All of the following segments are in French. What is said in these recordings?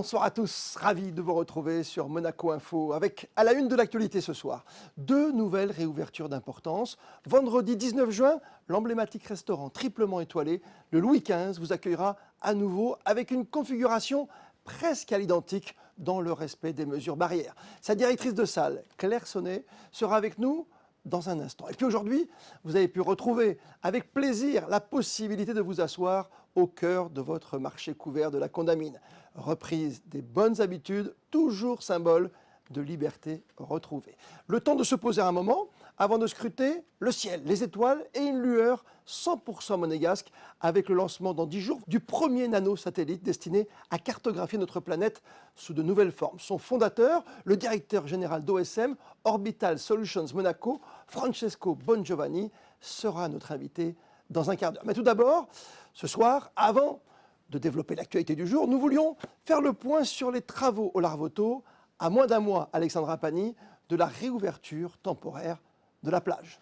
bonsoir à tous. Ravi de vous retrouver sur Monaco Info avec à la une de l'actualité ce soir. 2 nouvelles réouvertures d'importance. Vendredi 19 juin, l'emblématique restaurant triplement étoilé, le Louis XV, vous accueillera à nouveau avec une configuration presque à l'identique dans le respect des mesures barrières. Sa directrice de salle, Claire Sonnet, sera avec nous dans un instant. Et puis aujourd'hui, vous avez pu retrouver avec plaisir la possibilité de vous asseoir au cœur de votre marché couvert de la Condamine. Reprise des bonnes habitudes, toujours symbole de liberté retrouvée. Le temps de se poser un moment avant de scruter le ciel, les étoiles et une lueur 100% monégasque avec le lancement dans 10 jours du premier nanosatellite destiné à cartographier notre planète sous de nouvelles formes. Son fondateur, le directeur général d'OSM, Orbital Solutions Monaco, Francesco Bongiovanni, sera notre invité dans un quart d'heure. Mais tout d'abord, ce soir, avant de développer l'actualité du jour, nous voulions faire le point sur les travaux au Larvoto, à moins d'un mois, Alexandra Pani, de la réouverture temporaire de la plage.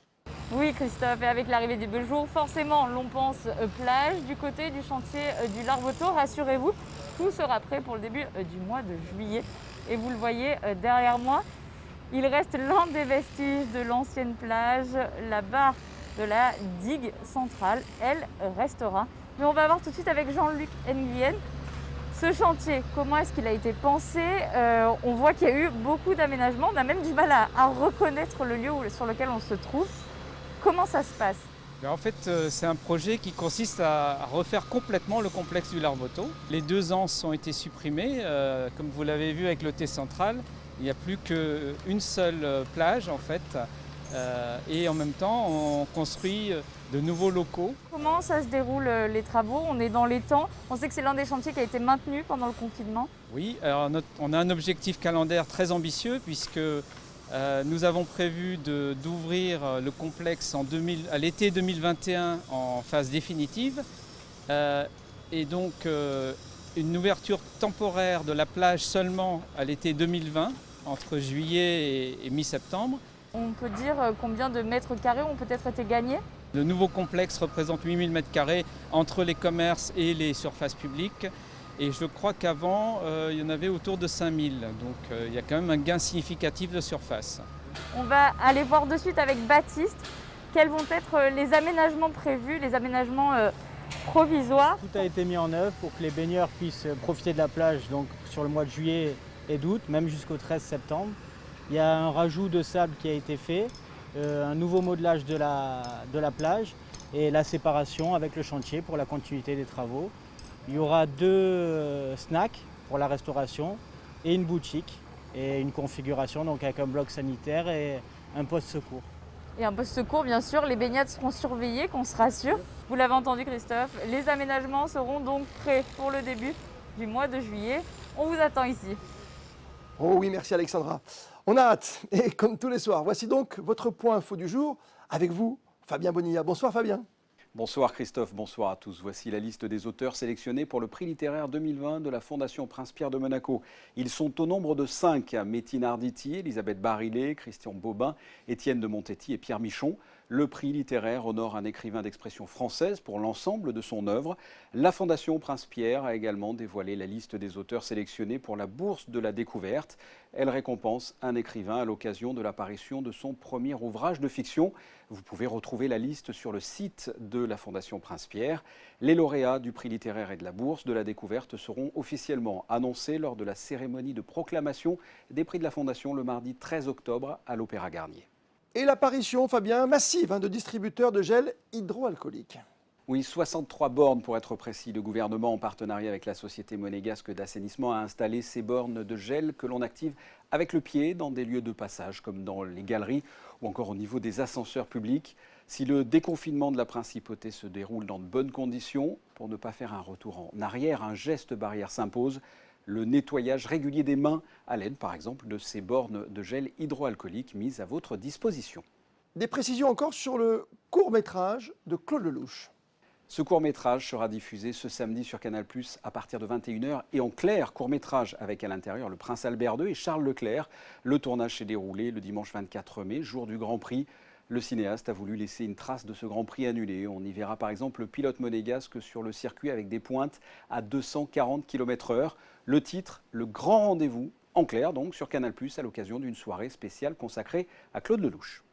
Oui Christophe, et avec l'arrivée des beaux jours, forcément l'on pense plage du côté du chantier du Larvoto. Rassurez-vous, tout sera prêt pour le début du mois de juillet. Et vous le voyez derrière moi, il reste l'un des vestiges de l'ancienne plage, la barre de la digue centrale, elle restera. Mais on va voir tout de suite avec Jean-Luc Nguyen. Ce chantier, comment est-ce qu'il a été pensé? On voit qu'il y a eu beaucoup d'aménagements, on a même du mal à reconnaître le lieu sur lequel on se trouve. Comment ça se passe? En fait, c'est un projet qui consiste à refaire complètement le complexe du Larvoto. Les 2 anses ont été supprimées. Comme vous l'avez vu avec le T central, il n'y a plus qu'une seule plage en fait. Et en même temps, on construit de nouveaux locaux. Comment ça se déroule les travaux? On est dans les temps. On sait que c'est l'un des chantiers qui a été maintenu pendant le confinement. Oui, alors on a un objectif calendaire très ambitieux puisque nous avons prévu d'ouvrir le complexe à l'été 2021 en phase définitive. Et donc une ouverture temporaire de la plage seulement à l'été 2020, entre juillet et mi-septembre. On peut dire combien de mètres carrés ont peut-être été gagnés? Le nouveau complexe représente 8000 m² entre les commerces et les surfaces publiques. Et je crois qu'avant, il y en avait autour de 5000. Donc il y a quand même un gain significatif de surface. On va aller voir de suite avec Baptiste quels vont être les aménagements prévus, les aménagements provisoires. Tout a été mis en œuvre pour que les baigneurs puissent profiter de la plage donc, sur le mois de juillet et d'août, même jusqu'au 13 septembre. Il y a un rajout de sable qui a été fait, un nouveau modelage de la plage et la séparation avec le chantier pour la continuité des travaux. Il y aura 2 snacks pour la restauration et une boutique et une configuration donc avec un bloc sanitaire et un poste secours. Et un poste secours, bien sûr, les baignades seront surveillées, qu'on se rassure. Vous l'avez entendu Christophe, les aménagements seront donc prêts pour le début du mois de juillet. On vous attend ici. Oh oui, merci Alexandra. On a hâte. Et comme tous les soirs, voici donc votre point info du jour. Avec vous, Fabien Bonilla. Bonsoir Fabien. Bonsoir Christophe, bonsoir à tous. Voici la liste des auteurs sélectionnés pour le prix littéraire 2020 de la Fondation Prince-Pierre de Monaco. Ils sont au nombre de 5. Métine Arditi, Elisabeth Barillet, Christian Bobin, Étienne de Montetti et Pierre Michon. Le prix littéraire honore un écrivain d'expression française pour l'ensemble de son œuvre. La Fondation Prince-Pierre a également dévoilé la liste des auteurs sélectionnés pour la Bourse de la Découverte. Elle récompense un écrivain à l'occasion de l'apparition de son premier ouvrage de fiction. Vous pouvez retrouver la liste sur le site de la Fondation Prince-Pierre. Les lauréats du prix littéraire et de la Bourse de la Découverte seront officiellement annoncés lors de la cérémonie de proclamation des prix de la Fondation le mardi 13 octobre à l'Opéra Garnier. Et l'apparition, Fabien, massive de distributeurs de gel hydroalcoolique. Oui, 63 bornes pour être précis. Le gouvernement, en partenariat avec la Société monégasque d'assainissement, a installé ces bornes de gel que l'on active avec le pied dans des lieux de passage comme dans les galeries ou encore au niveau des ascenseurs publics. Si le déconfinement de la principauté se déroule dans de bonnes conditions, pour ne pas faire un retour en arrière, un geste barrière s'impose. Le nettoyage régulier des mains à l'aide, par exemple, de ces bornes de gel hydroalcoolique mises à votre disposition. Des précisions encore sur le court-métrage de Claude Lelouch. Ce court-métrage sera diffusé ce samedi sur Canal+ à partir de 21 h et en clair, court-métrage avec à l'intérieur le Prince Albert II et Charles Leclerc. Le tournage s'est déroulé le dimanche 24 mai, jour du Grand Prix. Le cinéaste a voulu laisser une trace de ce Grand Prix annulé. On y verra par exemple le pilote monégasque sur le circuit avec des pointes à 240 km/h. Le titre, le grand rendez-vous, en clair donc, sur Canal+, à l'occasion d'une soirée spéciale consacrée à Claude Lelouch.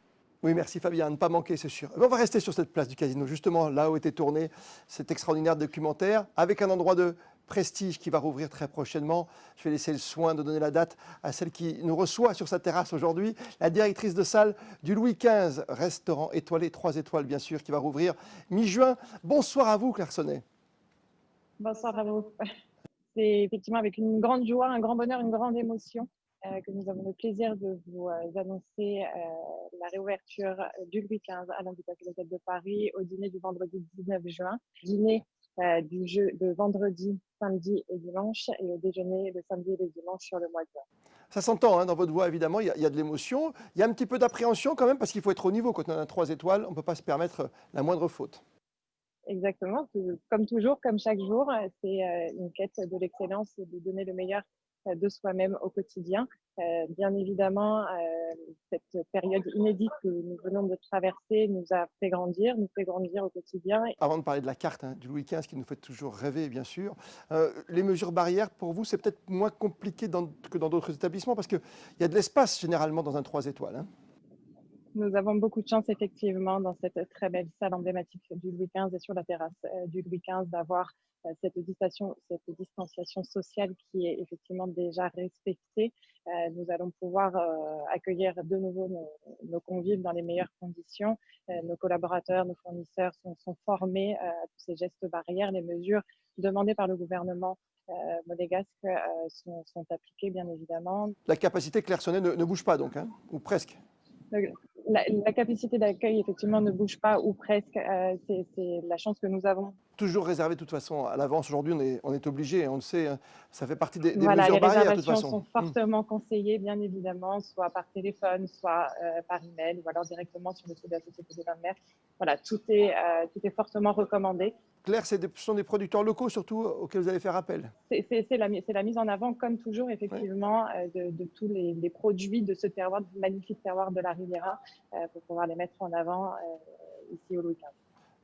Oui, merci Fabien, à ne pas manquer, c'est sûr. On va rester sur cette place du Casino, justement, là où était tourné cet extraordinaire documentaire, avec un endroit de prestige qui va rouvrir très prochainement. Je vais laisser le soin de donner la date à celle qui nous reçoit sur sa terrasse aujourd'hui, la directrice de salle du Louis XV, restaurant étoilé, 3 étoiles bien sûr, qui va rouvrir mi-juin. Bonsoir à vous, Claire Sonnet. Bonsoir à vous. C'est effectivement avec une grande joie, un grand bonheur, une grande émotion que nous avons le plaisir de vous annoncer la réouverture du Louis XV à l'Invitation de Paris au dîner du vendredi 19 juin. Dîner de vendredi, samedi et dimanche et au déjeuner le samedi et le dimanche sur le mois de juin. Ça s'entend dans votre voix, évidemment, il y a de l'émotion. Il y a un petit peu d'appréhension quand même, parce qu'il faut être au niveau. Quand on a 3 étoiles, on ne peut pas se permettre la moindre faute. Exactement, comme toujours, comme chaque jour, c'est une quête de l'excellence et de donner le meilleur de soi-même au quotidien. Bien évidemment, cette période inédite que nous venons de traverser nous a fait grandir, nous fait grandir au quotidien. Avant de parler de la carte du Louis XV qui nous fait toujours rêver, bien sûr, les mesures barrières, pour vous, c'est peut-être moins compliqué que dans d'autres établissements parce qu'il y a de l'espace généralement dans un 3 étoiles. Nous avons beaucoup de chance, effectivement, dans cette très belle salle emblématique du Louis XV et sur la terrasse du Louis XV, d'avoir cette distanciation sociale qui est effectivement déjà respectée. Nous allons pouvoir accueillir de nouveau nos convives dans les meilleures conditions. Nos collaborateurs, nos fournisseurs sont formés à tous ces gestes barrières. Les mesures demandées par le gouvernement monégasque sont appliquées, bien évidemment. La capacité, Claire Sonnet, ne bouge pas donc, ou presque. La capacité d'accueil, effectivement, ne bouge pas ou presque. C'est la chance que nous avons. Toujours réservé de toute façon à l'avance. Aujourd'hui, on est obligé, on le sait, ça fait partie des Voilà, mesures barrières de toute les façon. réservations sont fortement conseillées, bien évidemment, soit par téléphone, soit par email, ou alors directement sur le site de la Société des Vins de Mer. Voilà, tout est fortement recommandé. Claire, ce sont des producteurs locaux surtout auxquels vous allez faire appel. C'est la mise en avant, comme toujours, effectivement, de tous les produits de ce terroir, du magnifique terroir de la Riviera, pour pouvoir les mettre en avant ici au Louis XV.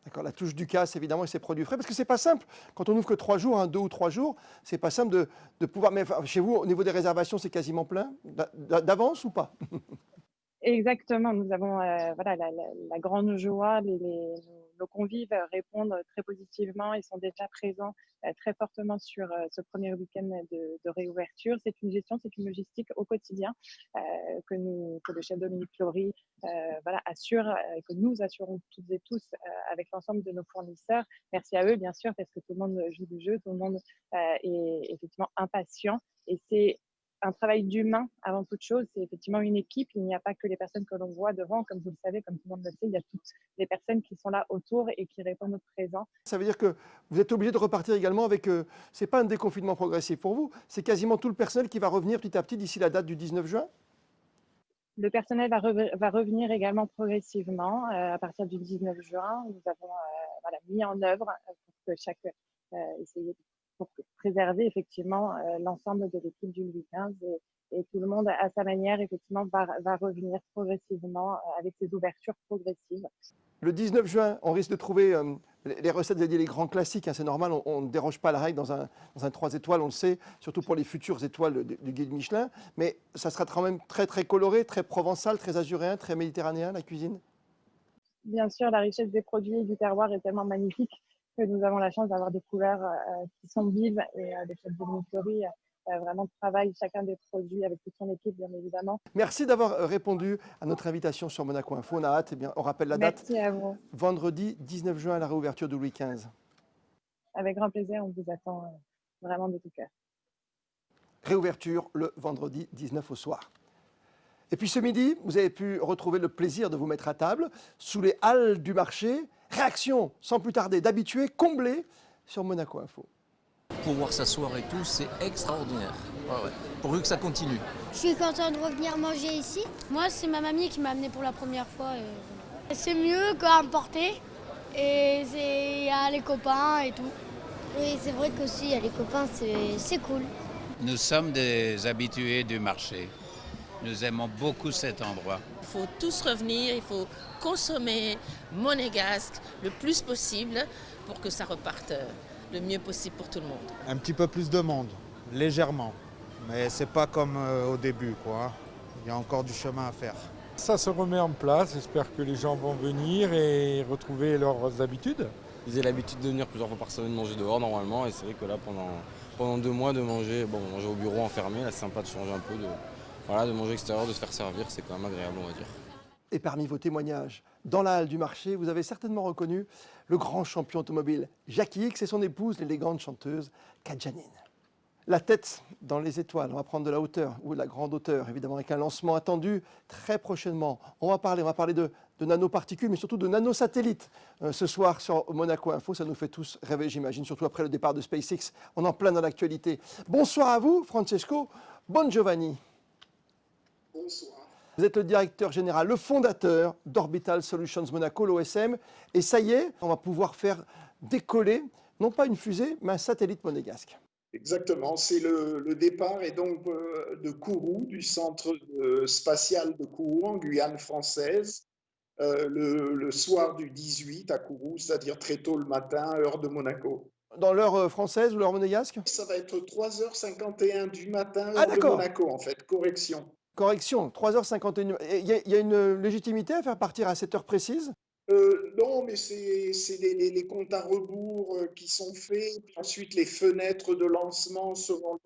D'accord, la touche du casse, évidemment, et ses produits frais, parce que c'est pas simple. Quand on n'ouvre que 3 jours, 2 ou 3 jours, c'est pas simple de pouvoir. Mais chez vous, au niveau des réservations, c'est quasiment plein d'avance ou pas? Exactement, nous avons la grande joie, nos convives répondent très positivement et sont déjà présents très fortement sur ce premier week-end de réouverture. C'est une gestion, c'est une logistique au quotidien que le chef Dominique Flory assure et que nous assurons toutes et tous avec l'ensemble de nos fournisseurs. Merci à eux, bien sûr, parce que tout le monde joue du jeu, tout le monde est effectivement impatient et c'est un travail d'humain avant toute chose, c'est effectivement une équipe, il n'y a pas que les personnes que l'on voit devant, comme vous le savez, comme tout le monde le sait, il y a toutes les personnes qui sont là autour et qui répondent présent. Ça veut dire que vous êtes obligé de repartir également avec, c'est pas un déconfinement progressif pour vous, c'est quasiment tout le personnel qui va revenir petit à petit d'ici la date du 19 juin? Le personnel va revenir également progressivement à partir du 19 juin. Nous avons mis en œuvre pour que pour préserver effectivement l'ensemble de l'équipe du Louis XV et tout le monde à sa manière effectivement va revenir progressivement avec ces ouvertures progressives. Le 19 juin, on risque de trouver les recettes, vous avez dit les grands classiques, c'est normal, on ne déroge pas à la règle dans un 3 étoiles, on le sait, surtout pour les futures étoiles du guide Michelin, mais ça sera quand même très très coloré, très provençal, très azuréen, très méditerranéen, la cuisine. Bien sûr, la richesse des produits et du terroir est tellement magnifique que nous avons la chance d'avoir des couleurs qui sont vives et le chef Dominique Flory vraiment travaille chacun des produits avec toute son équipe, bien évidemment. Merci d'avoir répondu à notre invitation sur Monaco Info. On a hâte, on rappelle la date. Merci à vous. Vendredi 19 juin à la réouverture du Louis XV. Avec grand plaisir, on vous attend vraiment de tout cœur. Réouverture le vendredi 19 au soir. Et puis ce midi, vous avez pu retrouver le plaisir de vous mettre à table sous les halles du marché. Réaction, sans plus tarder, d'habitués comblés sur Monaco Info. Pouvoir s'asseoir et tout, c'est extraordinaire. Ouais. Pourvu que ça continue. Je suis content de revenir manger ici. Moi, c'est ma mamie qui m'a amené pour la première fois. C'est mieux qu'à emporter. Et il y a les copains et tout. Oui, c'est vrai qu'aussi, il y a les copains, c'est cool. Nous sommes des habitués du marché. Nous aimons beaucoup cet endroit. Il faut tous revenir, il faut consommer monégasque le plus possible pour que ça reparte le mieux possible pour tout le monde. Un petit peu plus de monde, légèrement. Mais c'est pas comme au début, quoi. Il y a encore du chemin à faire. Ça se remet en place, j'espère que les gens vont venir et retrouver leurs habitudes. Ils avaient l'habitude de venir plusieurs fois par semaine manger dehors normalement, et c'est vrai que là pendant 2 mois de manger, manger au bureau enfermé, là c'est sympa de changer un peu, de manger extérieur, de se faire servir, c'est quand même agréable on va dire. Et parmi vos témoignages, dans la halle du marché, vous avez certainement reconnu le grand champion automobile Jackie X et son épouse, l'élégante chanteuse Kadjanine. La tête dans les étoiles, on va prendre de la hauteur ou de la grande hauteur, évidemment, avec un lancement attendu très prochainement. On va parler de nanoparticules, mais surtout de nanosatellites. Ce soir sur Monaco Info, ça nous fait tous rêver, j'imagine, surtout après le départ de SpaceX. On est en plein dans l'actualité. Bonsoir à vous, Francesco Bongiovanni. Bonsoir. Vous êtes le directeur général, le fondateur d'Orbital Solutions Monaco, l'OSM. Et ça y est, on va pouvoir faire décoller, non pas une fusée, mais un satellite monégasque. Exactement, c'est le départ et donc de Kourou, du centre spatial de Kourou en Guyane française, le soir du 18 à Kourou, c'est-à-dire très tôt le matin, heure de Monaco. Dans l'heure française ou l'heure monégasque? Ça va être 3h51 du matin, heure de d'accord. Monaco en fait, correction. Correction, 3h51. Il y a une légitimité à faire partir à cette heure précise? Non, mais c'est les comptes à rebours qui sont faits. Puis ensuite, les fenêtres de lancement selon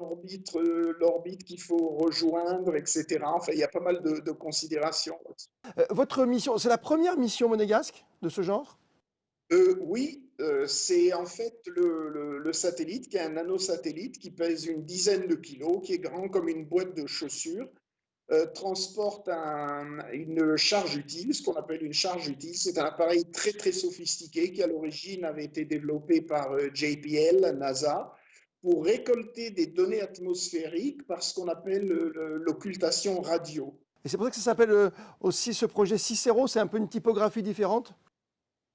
l'orbite qu'il faut rejoindre, etc. Enfin, il y a pas mal de considérations. Votre mission, c'est la première mission monégasque de ce genre? Oui, c'est en fait le satellite, qui est un nanosatellite qui pèse une dizaine de kilos, qui est grand comme une boîte de chaussures. Transporte une charge utile, ce qu'on appelle une charge utile. C'est un appareil très très sophistiqué qui à l'origine avait été développé par JPL, NASA, pour récolter des données atmosphériques par ce qu'on appelle l'occultation radio. Et c'est pour ça que ça s'appelle aussi ce projet Cicero, c'est un peu une typographie différente?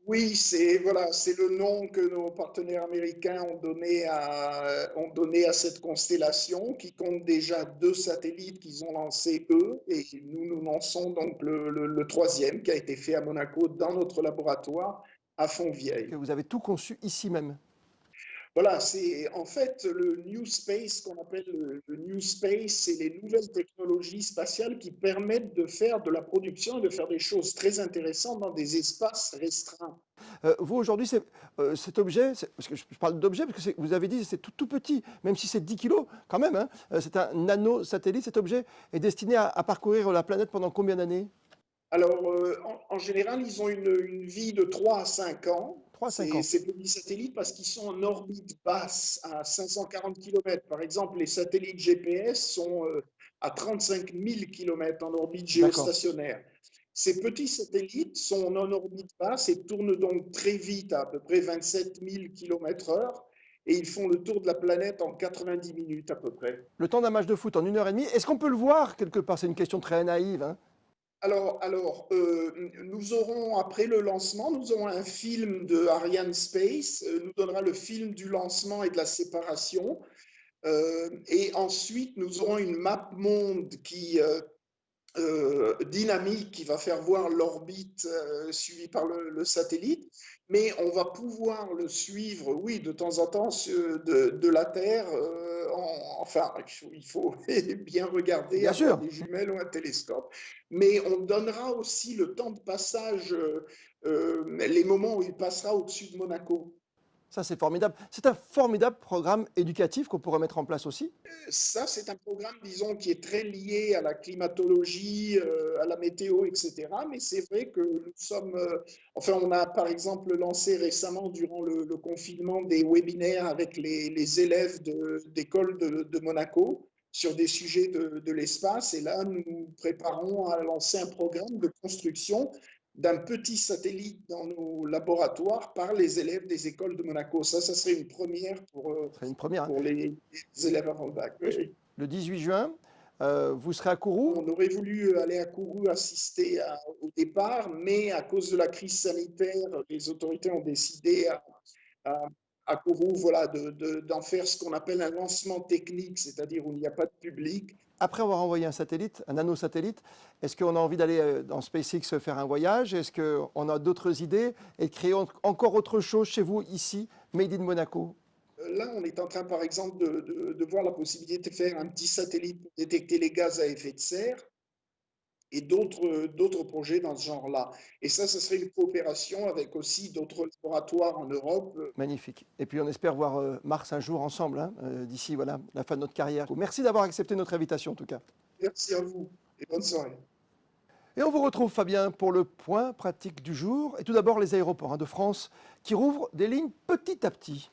Oui, c'est le nom que nos partenaires américains ont donné à cette constellation qui compte déjà 2 satellites qu'ils ont lancés eux et nous lançons donc le 3e qui a été fait à Monaco dans notre laboratoire à Fontvieille. Que vous avez tout conçu ici même. Voilà, c'est en fait le New Space qu'on appelle le New Space, c'est les nouvelles technologies spatiales qui permettent de faire de la production et de faire des choses très intéressantes dans des espaces restreints. Vous aujourd'hui, cet objet, parce que je parle d'objet, parce que vous avez dit que c'est tout petit, même si c'est 10 kilos quand même, hein, c'est un nanosatellite, cet objet est destiné à parcourir la planète pendant combien d'années? Alors, en général, ils ont une vie de 3 à 5 ans. 3 à 5 ans. Ces petits satellites parce qu'ils sont en orbite basse à 540 km. Par exemple, les satellites GPS sont à 35 000 km en orbite géostationnaire. Ces petits satellites sont en orbite basse et tournent donc très vite, à peu près 27 000 km/h. Et ils font le tour de la planète en 90 minutes à peu près. Le temps d'un match de foot en 1h30. Est-ce qu'on peut le voir quelque part? C'est une question très naïve, hein. Alors, nous aurons, après le lancement, nous aurons un film de Ariane Space, nous donnera le film du lancement et de la séparation. Et ensuite, nous aurons une map monde dynamique qui va faire voir l'orbite suivie par le satellite. Mais on va pouvoir le suivre, oui, de temps en temps de la Terre. Il faut bien regarder, bien avoir sûr, des jumelles ou un télescope. Mais on donnera aussi le temps de passage, les moments où il passera au-dessus de Monaco. Ça, c'est formidable. C'est un formidable programme éducatif qu'on pourrait mettre en place aussi. Ça, c'est un programme, disons, qui est très lié à la climatologie, à la météo, etc. Mais c'est vrai que nous sommes... on a par exemple lancé récemment, durant le confinement, des webinaires avec les élèves d'école de Monaco sur des sujets de l'espace. Et là, nous nous préparons à lancer un programme de construction d'un petit satellite dans nos laboratoires par les élèves des écoles de Monaco. Ça serait une première pour les élèves avant le bac. Oui. Le 18 juin, vous serez à Kourou. On aurait voulu aller à Kourou assister au départ, mais à cause de la crise sanitaire, les autorités ont décidé à Kourou, voilà, d'en faire ce qu'on appelle un lancement technique, c'est-à-dire où il n'y a pas de public. Après avoir envoyé un satellite, un nanosatellite, est-ce qu'on a envie d'aller dans SpaceX faire un voyage? Est-ce qu'on a d'autres idées et de créer encore autre chose chez vous, ici, Made in Monaco? Là, on est en train, par exemple, de voir la possibilité de faire un petit satellite pour détecter les gaz à effet de serre et d'autres projets dans ce genre-là. Et ça serait une coopération avec aussi d'autres laboratoires en Europe. Magnifique. Et puis on espère voir Mars un jour ensemble, hein, d'ici voilà, la fin de notre carrière. Merci d'avoir accepté notre invitation en tout cas. Merci à vous et bonne soirée. Et on vous retrouve Fabien pour le point pratique du jour. Et tout d'abord les aéroports de France qui rouvrent des lignes petit à petit.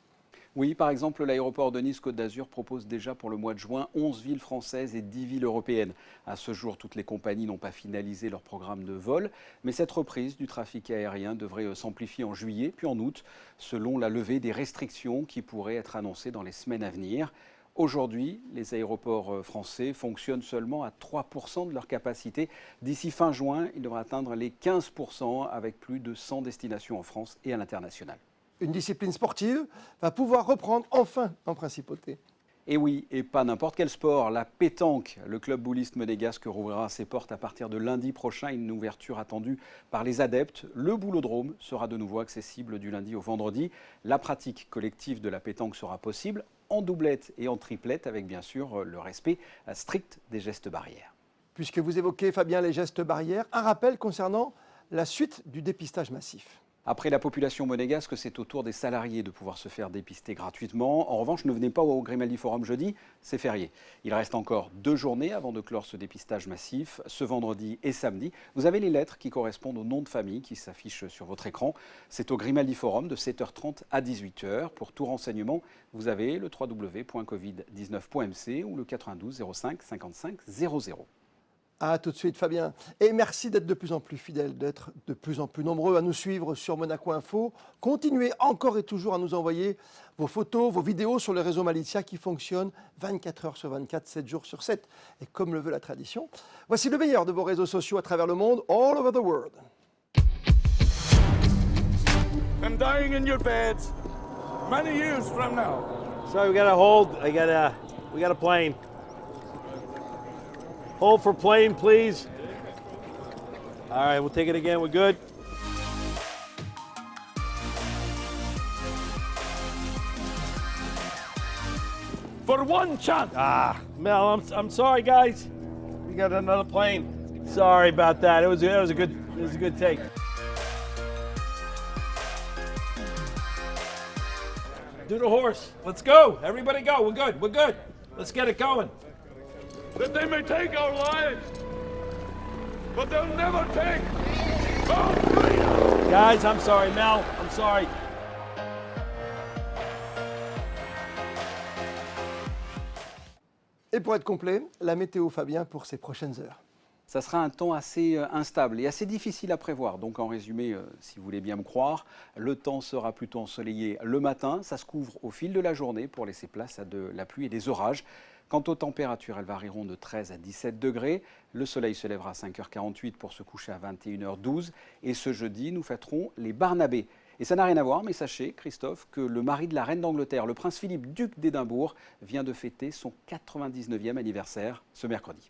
Oui, par exemple, l'aéroport de Nice-Côte d'Azur propose déjà pour le mois de juin 11 villes françaises et 10 villes européennes. À ce jour, toutes les compagnies n'ont pas finalisé leur programme de vol, mais cette reprise du trafic aérien devrait s'amplifier en juillet puis en août, selon la levée des restrictions qui pourraient être annoncées dans les semaines à venir. Aujourd'hui, les aéroports français fonctionnent seulement à 3% de leur capacité. D'ici fin juin, ils devraient atteindre les 15% avec plus de 100 destinations en France et à l'international. Une discipline sportive va pouvoir reprendre enfin en principauté. Et oui, et pas n'importe quel sport, la pétanque. Le club bouliste monégasque rouvrira ses portes à partir de lundi prochain, une ouverture attendue par les adeptes. Le boulodrome sera de nouveau accessible du lundi au vendredi. La pratique collective de la pétanque sera possible en doublette et en triplette, avec bien sûr le respect strict des gestes barrières. Puisque vous évoquez, Fabien, les gestes barrières, un rappel concernant la suite du dépistage massif. Après la population monégasque, c'est au tour des salariés de pouvoir se faire dépister gratuitement. En revanche, ne venez pas au Grimaldi Forum jeudi, c'est férié. Il reste encore 2 journées avant de clore ce dépistage massif, ce vendredi et samedi. Vous avez les lettres qui correspondent au nom de famille qui s'affichent sur votre écran. C'est au Grimaldi Forum de 7h30 à 18h. Pour tout renseignement, vous avez le www.covid19.mc ou le 92 05 55 00. À tout de suite Fabien. Et merci d'être de plus en plus fidèles, d'être de plus en plus nombreux à nous suivre sur Monaco Info. Continuez encore et toujours à nous envoyer vos photos, vos vidéos sur le réseau Malizia qui fonctionne 24 heures sur 24, 7 jours sur 7. Et comme le veut la tradition, voici le meilleur de vos réseaux sociaux à travers le monde, all over the world. I'm dying in your beds many years from now. Sorry, we got a plane. Hold for plane, please. All right, we'll take it again. We're good. For one chance. Mel, I'm sorry, guys. We got another plane. Sorry about that. It was a good take. Do the horse. Let's go. Everybody go. We're good. We're good. Let's get it going. That they may take our lives, but they'll never take our freedom. Guys, I'm sorry, Mel. I'm sorry. Et pour être complet, la météo Fabien pour ces prochaines heures. Ça sera un temps assez instable et assez difficile à prévoir. Donc en résumé, si vous voulez bien me croire, le temps sera plutôt ensoleillé le matin. Ça se couvre au fil de la journée pour laisser place à de la pluie et des orages. Quant aux températures, elles varieront de 13 à 17 degrés. Le soleil se lèvera à 5h48 pour se coucher à 21h12. Et ce jeudi, nous fêterons les Barnabés. Et ça n'a rien à voir, mais sachez, Christophe, que le mari de la reine d'Angleterre, le prince Philippe, duc d'Édimbourg, vient de fêter son 99e anniversaire ce mercredi.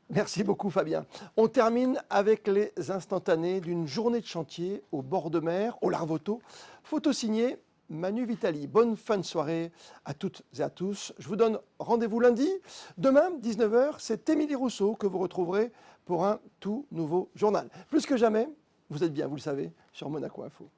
Merci beaucoup Fabien. On termine avec les instantanés d'une journée de chantier au bord de mer, au Larvoto. Photo signée Manu Vitali. Bonne fin de soirée à toutes et à tous. Je vous donne rendez-vous lundi. Demain, 19h, c'est Émilie Rousseau que vous retrouverez pour un tout nouveau journal. Plus que jamais, vous êtes bien, vous le savez, sur Monaco Info.